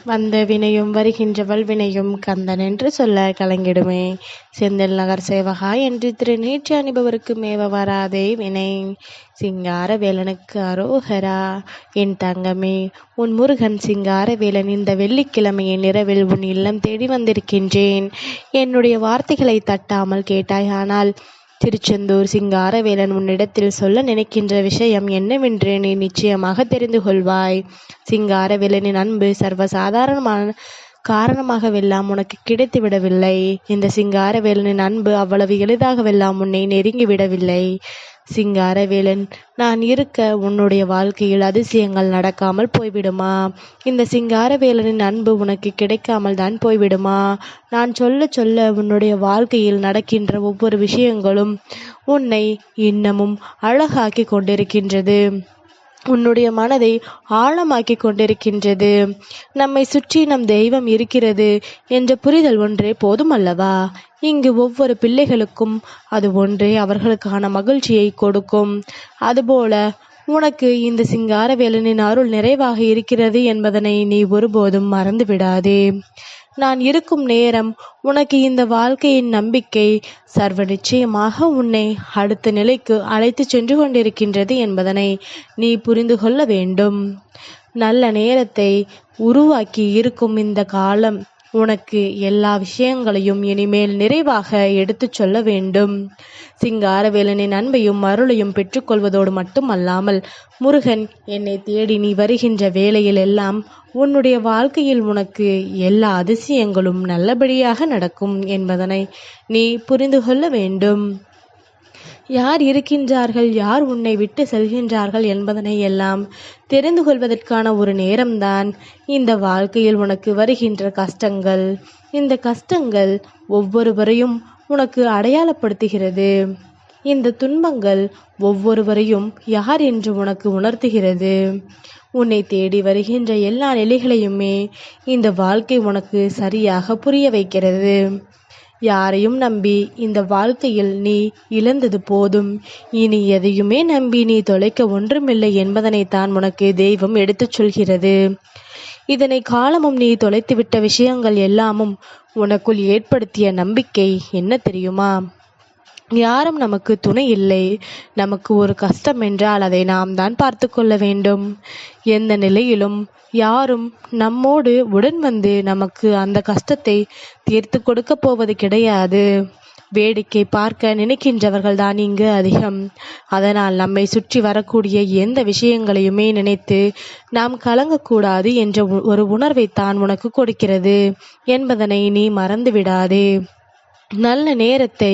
வந்த வினையும் வருகின்ற வினையும் கந்தன் என்று சொல்ல கலங்கிடுமே. செந்தில் நகர் சேவகா என்று திருநீற்றி அணிபவருக்கு மேவ வராதே வினை. சிங்கார வேலனுக்கு அரோகரா. என் தங்கமே, உன் முருகன் சிங்கார வேலன் இந்த வெள்ளிக்கிழமையின் இரவில் உன் இல்லம் தேடி வந்திருக்கின்றேன். என்னுடைய வார்த்தைகளை தட்டாமல் கேட்டாயானால் திருச்செந்தூர் சிங்காரவேலன் உன்னிடத்தில் சொல்ல நினைக்கின்ற விஷயம் என்னவென்று நீ நிச்சயமாக தெரிந்து கொள்வாய். சிங்காரவேலனின் அன்பு சர்வசாதாரணமான காரணமாகவெல்லாம் உனக்கு கிடைத்து விடவில்லை. இந்த சிங்காரவேலனின் அன்பு அவ்வளவு எளிதாகவெல்லாம் உன்னை நெருங்கி விடவில்லை. சிங்காரவேலன் நான் இருக்க உன்னுடைய வாழ்க்கையில் அதிசயங்கள் நடக்காமல் போய்விடுமா? இந்த சிங்காரவேலனின் அன்பு உனக்கு கிடைக்காமல் தான் போய்விடுமா? நான் சொல்ல சொல்ல உன்னுடைய வாழ்க்கையில் நடக்கின்ற ஒவ்வொரு விஷயங்களும் உன்னை இன்னமும் அழகாக்கி கொண்டிருக்கின்றது. உன்னுடைய மனதை ஆழமாக்கி கொண்டிருக்கின்றது. நம்மை சுற்றி நம் தெய்வம் இருக்கிறது என்ற புரிதல் ஒன்றே போதும் அல்லவா? இங்கு ஒவ்வொரு பிள்ளைகளுக்கும் அது ஒன்றே அவர்களுக்கான மகிழ்ச்சியை கொடுக்கும். அதுபோல உனக்கு இந்த சிங்காரவேலனின் அருள் நிறைவாக இருக்கிறது என்பதனை நீ ஒருபோதும் மறந்து விடாதே. நான் இருக்கும் நேரம் உனக்கு இந்த வாழ்க்கையின் நம்பிக்கை சர்வ நிச்சயமாக உன்னை அடுத்த நிலைக்கு அழைத்து சென்று கொண்டிருக்கின்றது என்பதனை நீ புரிந்து கொள்ள வேண்டும். நல்ல நேரத்தை உருவாக்கி இருக்கும் இந்த காலம் உனக்கு எல்லா விஷயங்களையும் இனிமேல் நிறைவாக எடுத்து சொல்ல வேண்டும். சிங்காரவேலனின் அன்பையும் அருளையும் பெற்றுக்கொள்வதோடு மட்டுமல்லாமல் முருகன் என்னை தேடி நீ வருகின்ற வேளையில் எல்லாம் உன்னுடைய வாழ்க்கையில் உனக்கு எல்லா அதிசயங்களும் நல்லபடியாக நடக்கும் என்பதனை நீ புரிந்து கொள்ள வேண்டும். யார் இருக்கின்றார்கள், யார் உன்னை விட்டு செல்கின்றார்கள் என்பதனை எல்லாம் தெரிந்து கொள்வதற்கான ஒரு நேரம்தான் இந்த வாழ்க்கையில் உனக்கு வருகின்ற கஷ்டங்கள். இந்த கஷ்டங்கள் ஒவ்வொருவரையும் உனக்கு அடையாளப்படுத்துகிறது. இந்த துன்பங்கள் ஒவ்வொருவரையும் யார் என்று உனக்கு உணர்த்துகிறது. உன்னை தேடி வருகின்ற எல்லா நிலைகளையுமே இந்த வாழ்க்கை உனக்கு சரியாக புரிய வைக்கிறது. யாரையும் நம்பி இந்த வாழ்க்கையில் நீ இழந்தது போதும். இனி எதையுமே நம்பி நீ தொலைக்க ஒன்றுமில்லை என்பதனைத்தான் உனக்கு தெய்வம் எடுத்துச் சொல்கிறது. இதனை காலமும் நீ தொலைத்துவிட்ட விஷயங்கள் எல்லாமும் உனக்குள் ஏற்படுத்திய நம்பிக்கை என்ன தெரியுமா? யாரும் நமக்கு துணை இல்லை. நமக்கு ஒரு கஷ்டம் என்றால் அதை நாம் தான் பார்த்து கொள்ள வேண்டும். எந்த நிலையிலும் யாரும் நம்மோடு உடன் வந்து நமக்கு அந்த கஷ்டத்தை தீர்த்து கொடுக்க போவது கிடையாது. வேடிக்கை பார்க்க நினைக்கின்றவர்கள் தான் இங்கு அதிகம். அதனால் நம்மை சுற்றி வரக்கூடிய எந்த விஷயங்களையுமே நினைத்து நாம் கலங்கக்கூடாது என்ற ஒரு உணர்வைத்தான் உனக்கு கொடுக்கிறது என்பதனை நீ மறந்து விடாதே. நல்ல நேரத்தை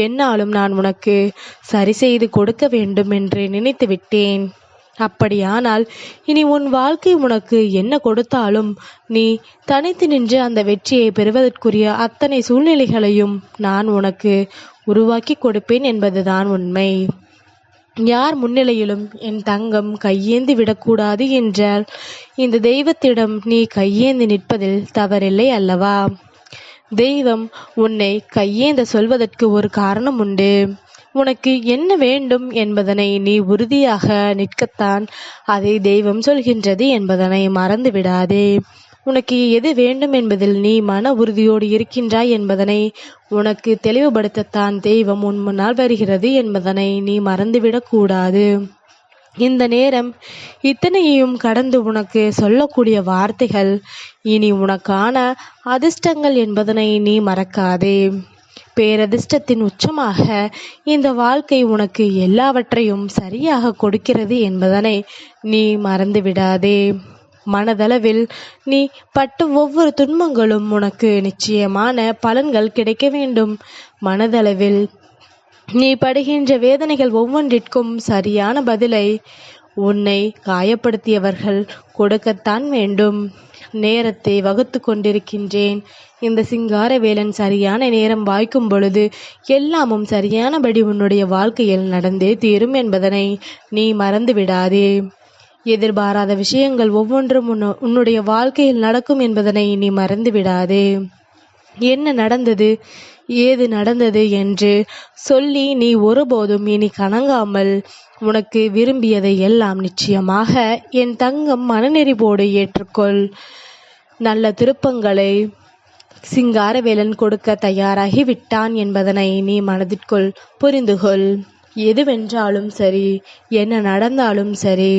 என்னாலும் நான் உனக்கு சரி செய்து கொடுக்க வேண்டும் என்று நினைத்து விட்டேன். அப்படியானால் இனி உன் வாழ்க்கை உனக்கு என்ன கொடுத்தாலும் நீ தனித்து நின்று அந்த வெற்றியை பெறுவதற்குரிய அத்தனை சூழ்நிலைகளையும் நான் உனக்கு உருவாக்கி கொடுப்பேன் என்பதுதான் உண்மை. யார் முன்னிலையிலும் என் தங்கம் கையேந்தி விடக்கூடாது என்றால் இந்த தெய்வத்திடம் நீ கையேந்தி நிற்பதில் தவறில்லை அல்லவா? தெய்வம் உன்னை கையேந்த சொல்வதற்கு ஒரு காரணம் உண்டு. உனக்கு என்ன வேண்டும் என்பதனை நீ உறுதியாக நிற்கத்தான் அதை தெய்வம் சொல்கின்றது என்பதனை மறந்து விடாதே. உனக்கு எது வேண்டும் என்பதில் நீ மன உறுதியோடு இருக்கின்றாய் என்பதனை உனக்கு தெளிவுபடுத்தத்தான் தெய்வம் உன் முன்னால் வருகிறது என்பதனை நீ மறந்துவிடக்கூடாது. இந்த நேரம் இத்தனையையும் கடந்து உனக்கு சொல்லக்கூடிய வார்த்தைகள் இனி உனக்கான அதிர்ஷ்டங்கள் என்பதனை நீ மறக்காதே. பேரதிர்ஷ்டத்தின் உச்சமாக இந்த வாழ்க்கை உனக்கு எல்லாவற்றையும் சரியாக கொடுக்கிறது என்பதனை நீ மறந்து விடாதே. மனதளவில் நீ பட்ட ஒவ்வொரு துன்பங்களும் உனக்கு நிச்சயமான பலன்கள் கிடைக்க வேண்டும். மனதளவில் நீ படுகின்ற வேதனைகள் ஒவ்வொன்றிற்கும் சரியான பதிலை உன்னை காயப்படுத்தியவர்கள் கொடுக்கத்தான் வேண்டும். நேரத்தை வகுத்து கொண்டிருக்கின்றேன். இந்த சிங்காரவேலன் சரியான நேரம் வாய்க்கும் பொழுது எல்லாமும் சரியானபடி உன்னுடைய வாழ்க்கையில் நடந்தே தீரும் என்பதனை நீ மறந்து விடாதே. எதிர்பாராத விஷயங்கள் ஒவ்வொன்றும் உன்னுடைய வாழ்க்கையில் நடக்கும் என்பதனை நீ மறந்து விடாதே. என்ன நடந்தது, ஏது நடந்தது என்று சொல்லி நீ ஒருபோதும் இனி கலங்காமல் உனக்கு விரும்பியதை எல்லாம் நிச்சயமாக என் தங்கம் மனநெறிவோடு ஏற்றுக்கொள். நல்ல திருப்பங்களை சிங்காரவேலன் கொடுக்க தயாராகி விட்டான் என்பதனை நீ மனதிற்குள் புரிந்துகொள். எதுவென்றாலும் சரி, என்ன நடந்தாலும் சரி,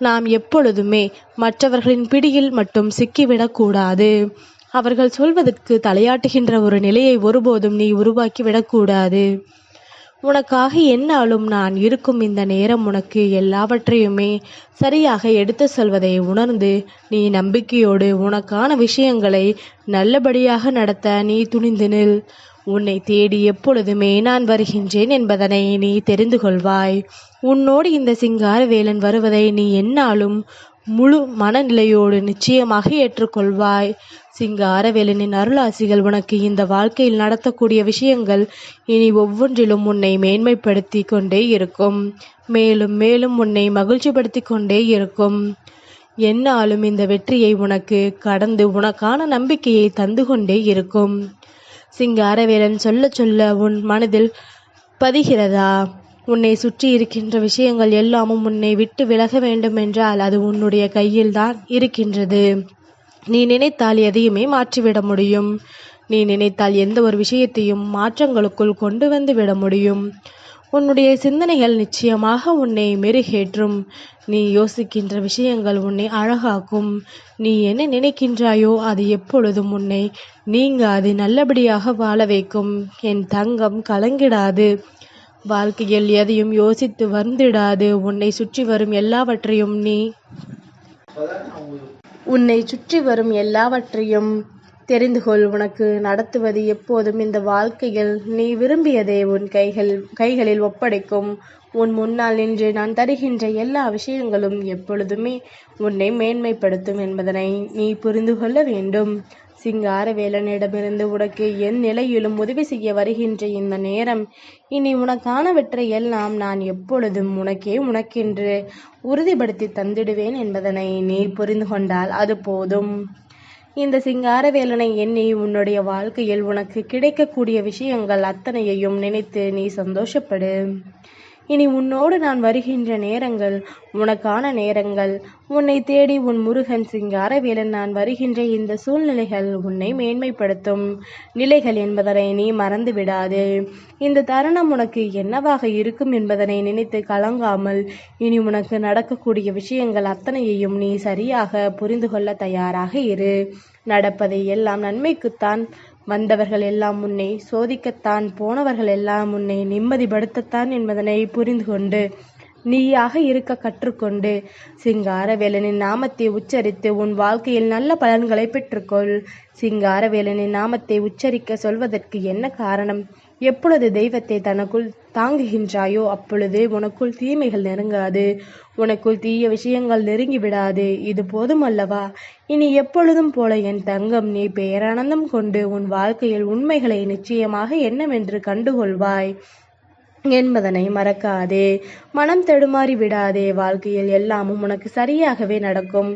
நாம் எப்பொழுதுமே மற்றவர்களின் பிடியில் மட்டும் சிக்கிவிடக்கூடாது. அவர்கள் சொல்வதற்கு தலையாட்டுகின்ற ஒரு நிலையை ஒருபோதும் நீ உருவாக்கிவிடக்கூடாது. உனக்காக எந்நாளும் நான் இருக்கும் இந்த நேரம் உனக்கு எல்லாவற்றையுமே சரியாக எடுத்து சொல்வதை உணர்ந்து நீ நம்பிக்கையோடு உனக்கான விஷயங்களை நல்லபடியாக நடத்த நீ துணிந்து நில். உன்னை தேடி எப்பொழுதுமே நான் வருகின்றேன் என்பதனை நீ தெரிந்து கொள்வாய். உன்னோடு இந்த சிங்காரவேலன் வருவதை நீ எந்நாளும் முழு மனநிலையோடு நிச்சயமாக ஏற்றுக்கொள்வாய். சிங்காரவேலனின் அருளாசிகள் உனக்கு இந்த வாழ்க்கையில் நடத்தக்கூடிய விஷயங்கள் இனி ஒவ்வொன்றிலும் உன்னை மேன்மைப்படுத்தி கொண்டே இருக்கும். மேலும் மேலும் உன்னை மகிழ்ச்சிப்படுத்தி கொண்டே இருக்கும். எந்நாளும் இந்த வெற்றியை உனக்கு கடந்து உனக்கான நம்பிக்கையை தந்து கொண்டே இருக்கும். சிங்காரவேலன் சொல்ல சொல்ல உன் மனதில் பதிகிறதா? உன்னை சுற்றி இருக்கின்ற விஷயங்கள் எல்லாமும் உன்னை விட்டு விலக வேண்டுமென்றால் அது உன்னுடைய கையில்தான் இருக்கின்றது. நீ நினைத்தால் எதையுமே மாற்றிவிட முடியும். நீ நினைத்தால் எந்த ஒரு விஷயத்தையும் மாற்றங்களுக்குள் கொண்டு வந்து விட முடியும். உன்னுடைய சிந்தனைகள் நிச்சயமாக உன்னை மெருகேற்றும். நீ யோசிக்கின்ற விஷயங்கள் உன்னை அழகாக்கும். நீ என்ன நினைக்கின்றாயோ அது எப்பொழுதும் உன்னை நீங்காது நல்லபடியாக வாழ வைக்கும். என் தங்கம், கலங்கிடாது. வாழ்க்கையில் எதையும் யோசித்து வந்துடாது. உன்னை சுற்றி வரும் எல்லாவற்றையும் தெரிந்து கொள். உனக்கு நடத்துவது எப்போதும் இந்த வாழ்க்கையில் நீ விரும்பியதை உன் கைகளில் ஒப்படைக்கும். உன் முன்னால் நின்று நான் தருகின்ற எல்லா விஷயங்களும் எப்பொழுதுமே உன்னை மேன்மைப்படுத்தும் என்பதனை நீ புரிந்து கொள்ள வேண்டும். சிங்காரவேலனிடமிருந்து உனக்கு என் நிலையிலும் உதவி செய்ய வருகின்ற இந்த நேரம் இனி உனக்கானவற்றை எல்லாம் நான் எப்பொழுதும் உனக்கென்று உறுதிப்படுத்தி தந்திடுவேன் என்பதனை நீ புரிந்து கொண்டால் அது போதும். இந்த சிங்காரவேலனை எண்ணி உன்னுடைய வாழ்க்கையில் உனக்கு கிடைக்கக்கூடிய விஷயங்கள் அத்தனையையும் நினைத்து நீ சந்தோஷப்படு. இனி உன்னோடு நான் வருகின்ற நேரங்கள் உனக்கான நேரங்கள். உன்னை தேடி உன் முருகன் சிங்காரவேலன் நான் வருகின்ற இந்த சூழ்நிலைகள் உன்னை மேன்மைப்படுத்தும் நிலைகள் என்பதனை நீ மறந்து விடாது. இந்த தருணம் உனக்கு என்னவாக இருக்கும் என்பதனை நினைத்து கலங்காமல் இனி உனக்கு நடக்கக்கூடிய விஷயங்கள் அத்தனையையும் நீ சரியாக புரிந்து கொள்ள தயாராக இரு. நடப்பதை எல்லாம் நன்மைக்குத்தான். வந்தவர்கள் எல்லாம் உன்னை சோதிக்கத்தான், போனவர்கள் எல்லாம் உன்னை நிம்மதிப்படுத்தத்தான் என்பதனை புரிந்து கொண்டு நீயாக இருக்க கற்றுக்கொண்டு சிங்காரவேலனின் நாமத்தை உச்சரித்து உன் வாழ்க்கையில் நல்ல பலன்களை பெற்றுக்கொள். சிங்காரவேலனின் நாமத்தை உச்சரிக்க சொல்வதற்கு என்ன காரணம்? எப்பொழுது தெய்வத்தை தனக்குள் தாங்குகின்றாயோ அப்பொழுது உனக்குள் தீமைகள் நெருங்காது. உனக்குள் தீய விஷயங்கள் நெருங்கி விடாது. இது போதும் அல்லவா? இனி எப்பொழுதும் போல என் தங்கம், நீ பேரானந்தம் கொண்டு உன் வாழ்க்கையில் உண்மைகளை நிச்சயமாக என்னவென்று கண்டுகொள்வாய் என்பதனை மறக்காதே. மனம் தடுமாறி விடாதே. வாழ்க்கையில் எல்லாமும் உனக்கு சரியாகவே நடக்கும்.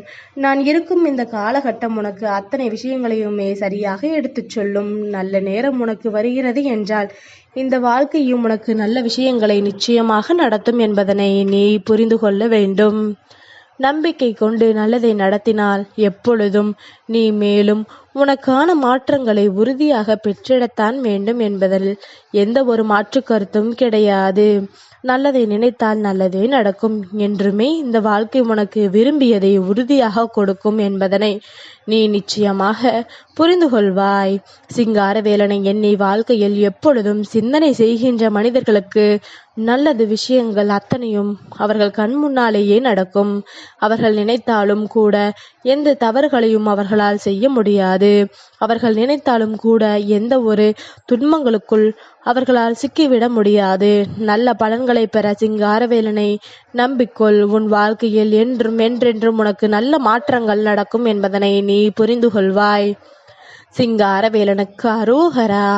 நான் இருக்கும் இந்த காலகட்டம் உனக்கு அத்தனை விஷயங்களையுமே சரியாக எடுத்துச் சொல்லும். நல்ல நேரம் உனக்கு வருகிறது என்றால் இந்த வாழ்க்கையும் உனக்கு நல்ல விஷயங்களை நிச்சயமாக நடத்தும் என்பதனை நீ புரிந்து கொள்ள வேண்டும். நம்பிக்கை கொண்டு நல்லதை நடத்தினால் எப்பொழுதும் நீ மேலும் உனக்கான மாற்றங்களை உறுதியாக பெற்றிடத்தான் வேண்டும் என்பதில் எந்த ஒரு மாற்று கருத்தும் கிடையாது. நல்லதை நினைத்தால் நல்லதே நடக்கும். என்றுமே இந்த வாழ்க்கை உனக்கு விரும்பியதை உறுதியாக கொடுக்கும் என்பதனை நீ நிச்சயமாக புரிந்து கொள்வாய். சிங்காரவேலனை எண்ணி வாழ்க்கையில் எப்பொழுதும் சிந்தனை செய்கின்ற மனிதர்களுக்கு நல்லது விஷயங்கள் அத்தனையும் அவர்கள் கண் முன்னாலேயே நடக்கும். அவர்கள் நினைத்தாலும் கூட எந்த தவறுகளையும் அவர்களால் செய்ய முடியாது. அவர்கள் நினைத்தாலும் கூட எந்த ஒரு துன்பங்களுக்குள் அவர்களால் சிக்கிவிட முடியாது. நல்ல பலன்களை பெற சிங்காரவேலனை நம்பிக்கொள். உன் வாழ்க்கையில் என்றென்றும் உனக்கு நல்ல மாற்றங்கள் நடக்கும் என்பதனை நீ புரிந்து கொள்வாய். சிங்காரவேலனுக்கு அரோகரா.